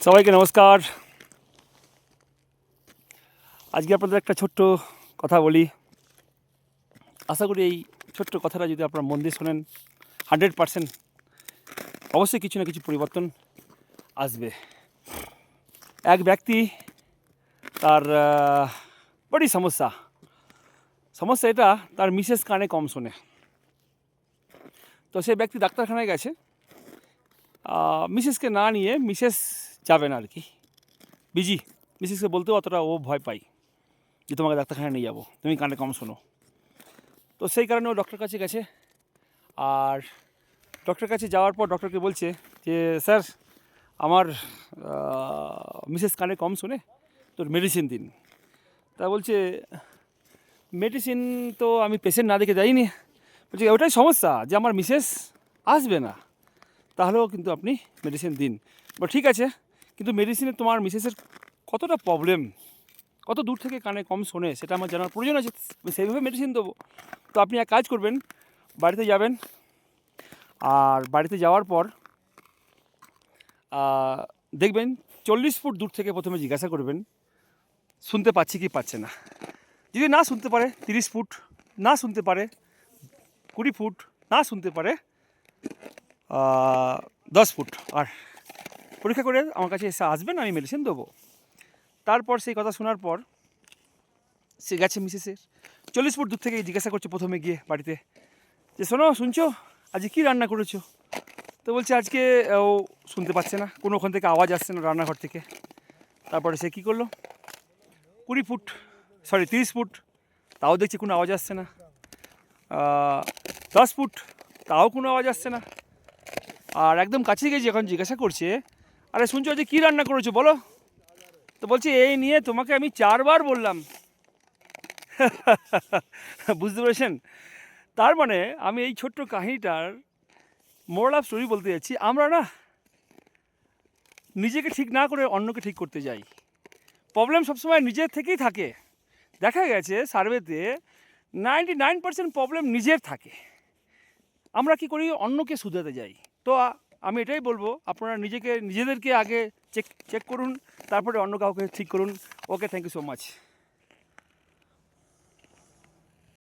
সবাইকে নমস্কার। আজকে আপনাদের একটা ছোট্ট কথা বলি। আশা করি এই ছোট্ট কথাটা যদি আপনারা মন দিয়ে শোনেন 100% অবশ্যই কিছু না কিছু পরিবর্তন আসবে। এক ব্যক্তি তার বড়ই সমস্যা এটা তার মিসেস কানে কম শোনে। তো সে ব্যক্তি ডাক্তারখানায় গেছে, মিসেসকে না নিয়ে মিসেস যাবে না আর কি, বিজি। মিসেসকে বলতেও অতটা ও ভয় পায় যে তোমাকে ডাক্তারখানায় নিয়ে যাবো, তুমি কানে কম শোনো। তো সেই কারণে ও ডক্টর কাছে গেছে। আর ডক্টর কাছে যাওয়ার পর ডক্টরকে বলছে যে স্যার, আমার মিসেস কানে কম শোনে, তোর মেডিসিন দিন। তা বলছে মেডিসিন তো আমি পেশেন্ট না দেখে যাইনি। বলছে ওটাই সমস্যা যে আমার মিসেস আসবে না, তাহলেও কিন্তু আপনি মেডিসিন দিন। ঠিক আছে, কিন্তু মেডিসিনে তোমার মিসেসের কতটা প্রবলেম, কত দূর থেকে কানে কম শোনে সেটা আমার জানার প্রয়োজন আছে, আমি সেইভাবে মেডিসিন দেবো। তো আপনি এক কাজ করবেন, বাড়িতে যাবেন, আর বাড়িতে যাওয়ার পর দেখবেন 40 ফুট দূর থেকে প্রথমে জিজ্ঞাসা করবেন শুনতে পাচ্ছি কি পাচ্ছে না। যদি না শুনতে পারে 30 ফুট, না শুনতে পারে 20 ফুট, না শুনতে পারে 10 ফুট, আর পরীক্ষা করে আমার কাছে এসে আসবেন, আমি মেডিসিন দেবো। তারপর সেই কথা শোনার পর সে গেছে মিসেসের 40 ফুট দূর থেকে জিজ্ঞাসা করছে প্রথমে গিয়ে বাড়িতে যে শোনো, শুনছো আজকে কী রান্না করেছো? তো বলছে আজকে ও শুনতে পাচ্ছে না, কোনো ওখান থেকে আওয়াজ আসছে না রান্নাঘর থেকে। তারপরে সে কী করলো, 30 ফুট, তাও দেখছি কোনো আওয়াজ আসছে না। 10 ফুট, তাও কোনো আওয়াজ আসছে না। আর একদম কাছে গিয়ে যখন জিজ্ঞাসা করছে, আরে শুনছো যে কী রান্না করেছো বলো? তো বলছে এই নিয়ে তোমাকে আমি 4 বার বললাম। বুঝতে পেরেছেন? তার মানে আমি এই ছোট্ট কাহিনীটার মোরাল অফ স্টোরি বলতে যাচ্ছি, আমরা না নিজেকে ঠিক না করে অন্যকে ঠিক করতে যাই। প্রবলেম সবসময় নিজের থেকেই থাকে। দেখা গেছে সার্ভেতে 99% প্রবলেম নিজের থাকে, আমরা কি করি অন্যকে শুধরাতে যাই। তো আমি এটাই বলবো, আপনারা নিজেদেরকে আগে চেক করুন, তারপরে অন্য কাউকে ঠিক করুন। ওকে, থ্যাংক ইউ সো মাচ।